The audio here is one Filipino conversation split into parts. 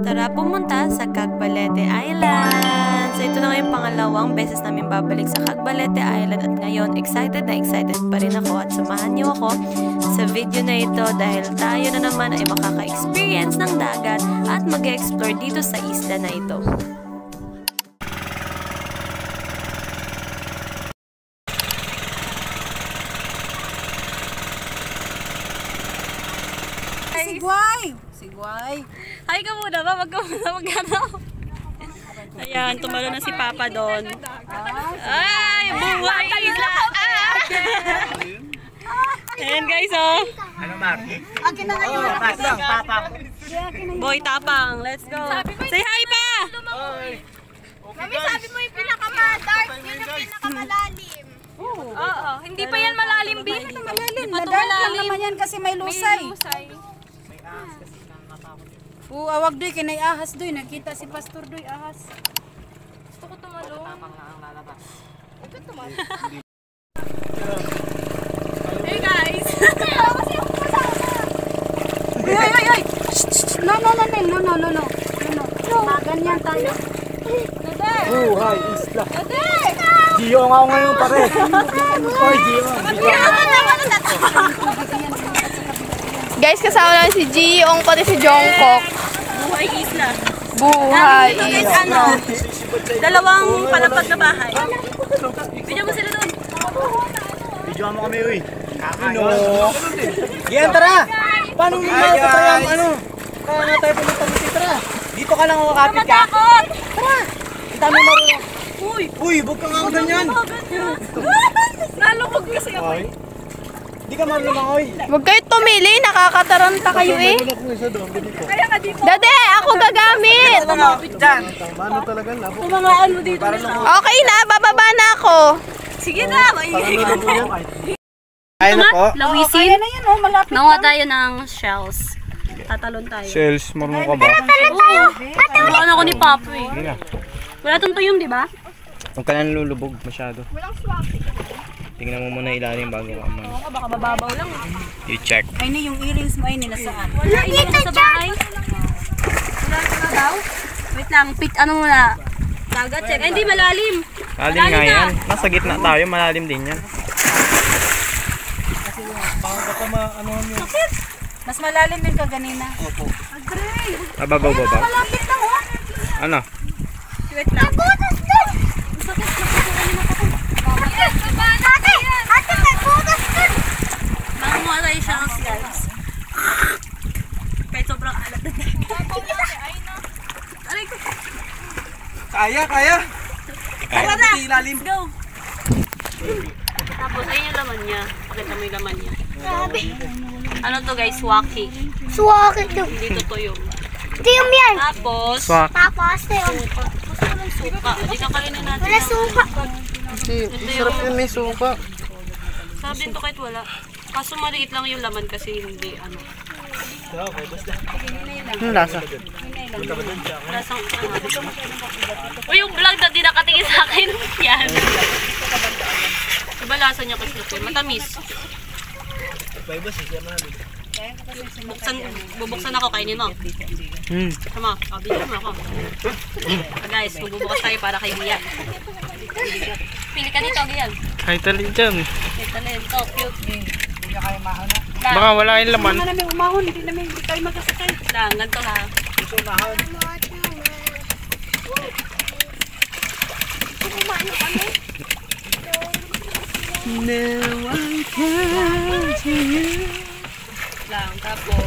Tara pumunta sa Cagbalete Island! So ito na nga yung pangalawang beses namin babalik sa Cagbalete Island at ngayon excited na excited pa rin ako at samahan niyo ako sa video na ito dahil tayo na naman ay makaka-experience ng dagat at mag-explore dito sa isla na ito. Sigway! Hi ka muna ba? Wag ka muna magano. Ayan, tumalo na si Papa doon. Ay, buhay isla! Ayan guys, oh. Ano, Mark? Akin na ngayon. Papa. Boy Tapang, let's go. Say hi pa! Mami, sabi mo yung pinaka-dark, yun yung pinaka-malalim. Oo, hindi pa yan malalim, B. Malalim. Nadark lang naman yan kasi may lusay. Awag doy, kinay ahas doy. Nakita si Pastor doy, ahas. Gusto ko tumalong. Ito tumalong. Hey guys! Ay! No. Ganyan tayo. Buhay isla. Gio nga ako ngayon pare. Hoy, Gio. Guys, kasama namin si Jiong, pati si Jungkook. Buhay isla. Buhay Guys, isla. ano? Dalawang palapag na bahay. Bigyan mo sila doon. Video mo kami, uy. Yan, tara. Paano mo makakatayang ano? Kaya nga tayo pumunta dito, tara. Dito ka lang makakapit ka. Tara. Kita mo marunong. Uy, huwag ka nga ganyan. Nalubog kasi ako. Di ka marunong, oy. Huwag kayo tumili, nakakataranta kayo eh. Dade, ako gagamit. Mano talaga, labo. Kung mga ano dito nila. Okay na, bababa na ako. Sige na, maingay ka na. Ayun na po. Lawisin. Ayan na yan, oh, malapit. Nanguha tayo ng shells. Tatalon tayo. Shells, marunong ka ba? Oo. Bukan ako ni Papa eh. Wala tong tuyong, di ba? Huwag ka na lulubog masyado. Tingnan mo muna ilalim bago ka man. Oo, baka mababaw lang. You check. Ay na yung earrings mo ay nila saan? Wala, inom sa bahay. Wala na daw? Wait lang, ano muna? Dagat check. Ay, hindi malalim. Malalim nga yan. Nasa gitna tayo, malalim din yan. Mas malalim din ka ganina. Ababaw ba ba? Malapit na oh. Ano? Wait lang. Mangunguha tayo shells, guys. Kahit sobrang alat na aray ko. Kaya. Tara na! Let's go! Tapos, ayun yung laman niya. Pakita mo yung laman niya. Ano to guys? Waki. Suwak ito. Hindi to tuyong. Ito yung yan. Tapos, Swak. Tapos ito yung. gusto ko ng suka. Hindi ka kainin natin. Wala suka. Sarap yun, may suka. Sarap din to kahit wala. Kaso maliit lang yung laman kasi hindi ano. Ano lasa? Lasang Uy, yung vlog na di nakatingin sa akin. Yan. Diba lasa niya kasi matamis. Bubuksan ako, kainin mo. Sama, bigyan mo ako. Guys, magbubukas tayo para kay Gia. Pili ka dito, Gia. Ay, tali dyan. Ito na ito, cute. Baka wala yung laman. Hindi namin umahon, hindi tayo magkasakay. Lang, ganito ha. Lang, tapos,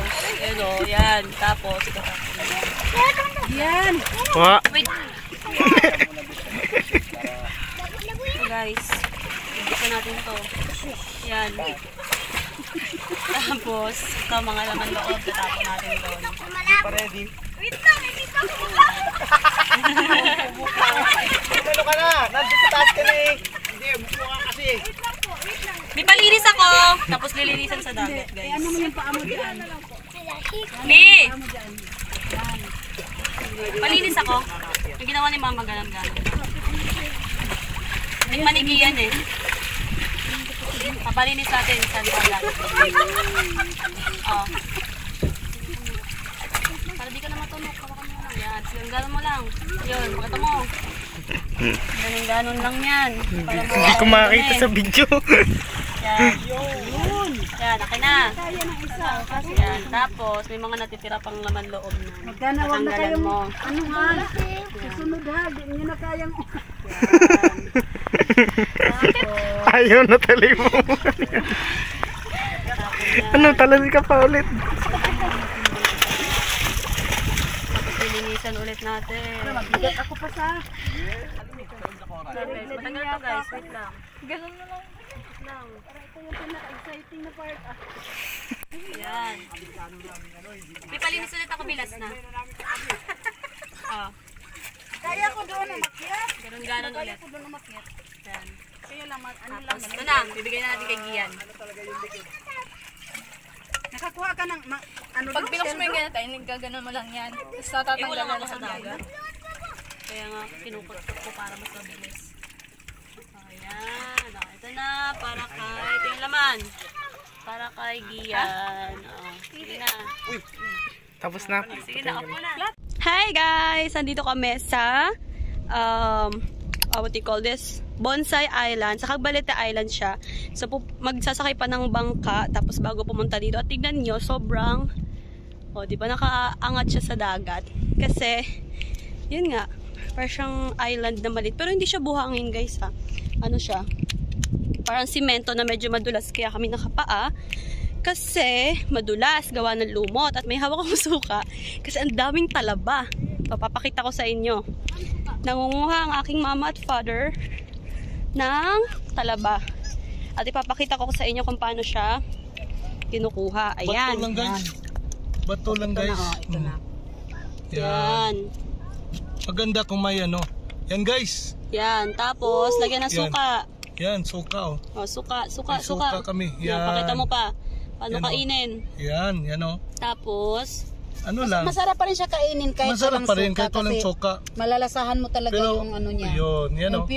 yan, tapos, Yan. Wa. wait. Guys, ibigyan natin to. Yan. Tapos, ito mga laman loob, tatapon natin doon. Ready? Wait lang, hindi pa ako. Ano ka na? Nandun sa taas ka na eh. Hindi, buko ka kasi. May palinis ako, tapos lilinisan sa dagat, guys. Ano mo yung paa mo dyan? May! Palinis ako. Yung ginawa ni Mama galang-galang. May manigiyan eh. Papalinis natin sa dagat. Oh. Para di ka na matunog. Kawakan mo lang. Ganon mo lang. Yun, pakita mo. Ganon lang yan. Hindi ko makita sa video. Yan. Yun. Yan, akin na. Yan. Tapos, may mga natitira pang laman loob na. Magkana, wag na kayong, mo. ano ha? Susunod ha, di nyo na kayang... Ayaw na tali mo. Ano, talali ka pa ulit. Lilinisan ulit natin. Magbigat ako pa sa... Guys, matagal to guys. Wait lang. Ganun na lang. Wait lang. Ito yung pinaka-exciting na part. Yan. Pipalinis ulit ako bilas na. Kaya ko doon na makyat. Ganon ulit. Kaya ko doon na makyat. Yan. Kaya lang, ano lang. Tapos ito na. Bibigyan na natin kay Gian. Nakakuha ka ng, ano Pag doon? biloks mo yung ganyan tayo, nagkaganon mo lang yan. Tapos natatanggalan Wala ako na sa lang yan. dagat. Kaya nga, kinukot ko para mas mabilis. Ayan. Ito na. Para kay... Ito yung laman. Para kay Gian. Sige na. Tapos na. Sige na, ako na. Hi guys! Andito kami sa what do you call this? Bonsai Island. Sa Cagbalete Island siya. So, magsasakay pa ng bangka tapos bago pumunta dito. At tignan nyo, sobrang di ba nakaangat siya sa dagat. Kasi, yun nga, parang siyang island na maliit. Pero hindi siya buhangin guys ha. Ano siya? Parang simento na medyo madulas. Kaya kami nakapaa. Kasi madulas, gawa ng lumot. At may hawak akong suka. Kasi ang daming talaba. Papapakita ko sa inyo. Nangunguha ang aking mama at father ng talaba. At ipapakita ko sa inyo kung paano siya kinukuha. Ayan. Bato lang guys. Bato lang guys. Ito na. Yan. Maganda kung may ano. Yan guys. Yan. Tapos, lagyan ng Yan. suka. Yan, suka oh. Suka. May suka kami. Yan. Yan. Pakita mo pa. Paano Yan, kainin. Yan oh. Tapos, Ano lang. Masarap pa rin siya kainin kahit Masarap walang pa rin suka. kahit walang Kasi suka. malalasahan mo talaga Pero, yung ano niya. Yun, yan Yung oh.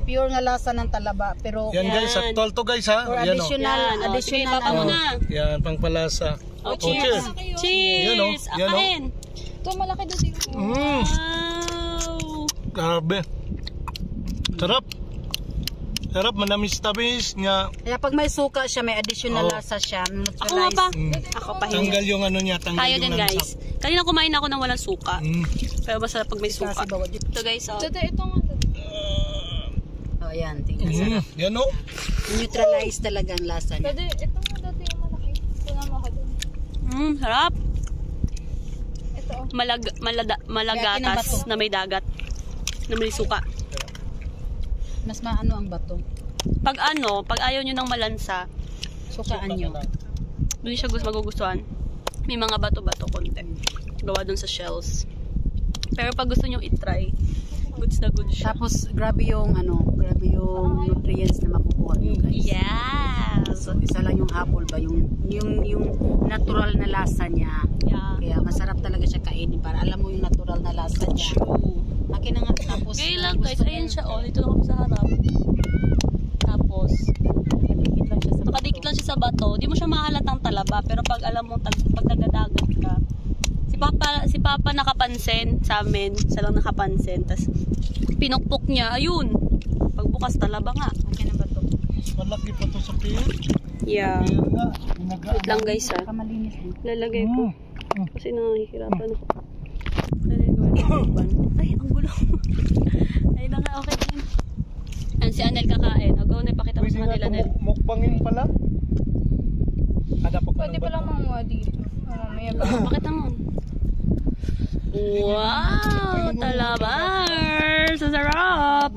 pure nga lasa ng talaba. Pero Yan guys, Yan. actual to guys ha. or Yan oh. additional, Yan, oh. Sige, papa mo na. Yan, pangpalasa. Cheers. Yan, oh. Cheers. Yan, oh. Akain. Ito, malaki doon dito. Mm, Wow. grabe. Sarap. Sarap, manamis-tamis nga. kaya pag may suka siya, may additional Oo. lasa siya. Ako nga pa. Mm. Ako pa hindi. Tanggal yung ano niya, tanggal Tayo yung din lansa. guys. Kanina kumain ako ng walang suka. Mm. Pero masarap pag may suka. Kasi bawat dito. Ito guys, oh. Ito nga. Oh, yan. Tingnan Mm. sarap. Yan oh. Neutralize talaga ang lasa niya. Pwede, ito nga dati yung malaki. Ito na mga doon. Sarap. Ito oh. Malagatas na may dagat. Na may suka. Mas maano ang bato. Pag ayaw nyo ng malansa, Sukaan nyo. doon siya magugustuhan. May mga bato-bato konti. Gawa dun sa shells. Pero pag gusto nyo i-try, goods na good siya. Tapos grabe yung nutrients na makukuha nyo guys. Yes! So, isa lang yung apple ba yung natural na lasa niya. Yeah. Kaya masarap talaga siya kainin para alam mo yung natural na lasa niya. True. Akin na nga tapos. Gaya lang guys, ayan siya oh. Dito lang kami sa harap. Tapos, Nakadikit lang siya sa nakadikit lang siya sa bato. Di mo siya mahalatang talaba. Pero pag alam mo, pag nagadagat ka, si Papa nakapansin sa amin. Siya lang nakapansin. Tapos, pinukpok niya. Ayun. Pagbukas talaba nga. Akin ang bato. Malaki pa to sa piyo. Yeah. Piyo nga. Wait lang guys ha. Kamalinis din. Lalagay ko. Kasi nakikirapan ako. Ay, ang gulo. Ay, lang nga. Okay din. And si Anel kakain. Agaw na ipakita mo sa kanila, Nel. Mukbangin pala. Ada pa Pwede pa lang manguha dito. Mamaya ba? Pakita mo. Wow! Talabars! Ang sarap!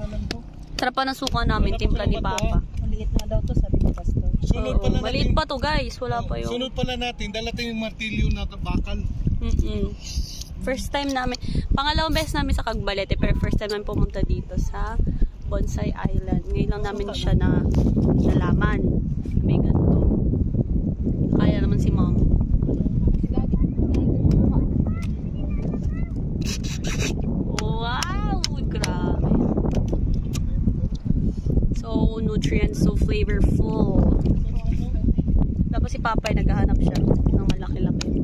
Sarap pa ng suka namin. Timpla ni Papa. Maliit na daw to sabi ni Pastor. Sunod pala Maliit natin. pa to guys. Wala pa yung... Sunod pala natin, dalating yung martilyo na bakal. First time namin. Pangalawang beses namin sa Cagbalete. Pero first time namin pumunta dito sa Bonsai Island. Ngayon lang namin siya nalaman. Na may ganito. Kaya naman si Mom. Wow! Grabe. So nutrients, so flavorful. Tapos si Papa ay naghahanap siya ng malaki-laki.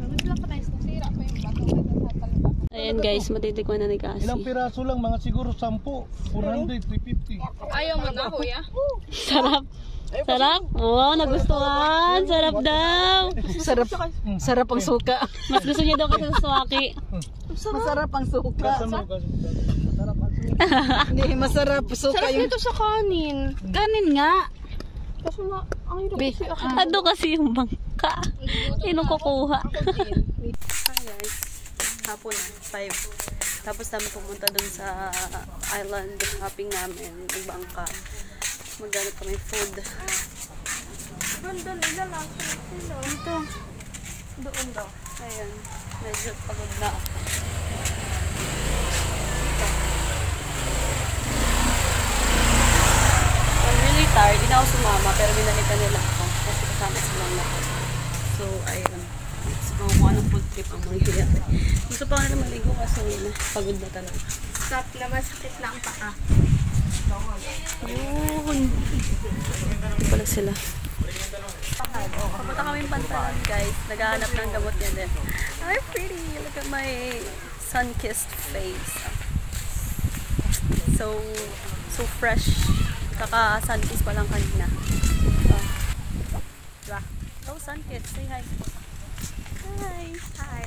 Mas lang ka na, nasira pa yung bato. Ayan guys, matitikman na ni Cassie. Ilang piraso lang, mga siguro 10, 400, 350. Ayaw mo na, kuya? Sarap. Sarap? Oo, nagustuhan. Sarap daw. Sarap ang suka. Mas gusto niya daw kasi sa suwaki. Masarap ang suka. Masarap. Hindi, masarap suka Sarap yung... nito sa kanin. Kanin nga. Kaso na, ang hirap kasi ako. Ando kasi yung bangka. Sinong kukuha? Hi guys. Hapon na, 5. Tapos namin pumunta dun sa island hopping namin. Nagbangka. Maghanap kami food. Ganda nila lang. Ito. Doon daw. Ayan. Medyo pagod na ako. I'm really tired. Hindi na ako sumama pero binalikan nila ako. Kasi kasama silang lahat. So, ayun. Let's go. Wonderful trip ang mangyayari. Gusto pa nga na maligo kasi pagod na talaga. Stop na, masakit na ang paa. Yun. Ito pala sila. Pupunta kami yung Pantalan, guys. Naghahanap ng gamot niya din. I'm pretty. Look at my sun-kissed face. So fresh. Kaka-sun-kiss pa lang kanina. Diba? Oh, sun-kissed. Say hi. Hi. Hi.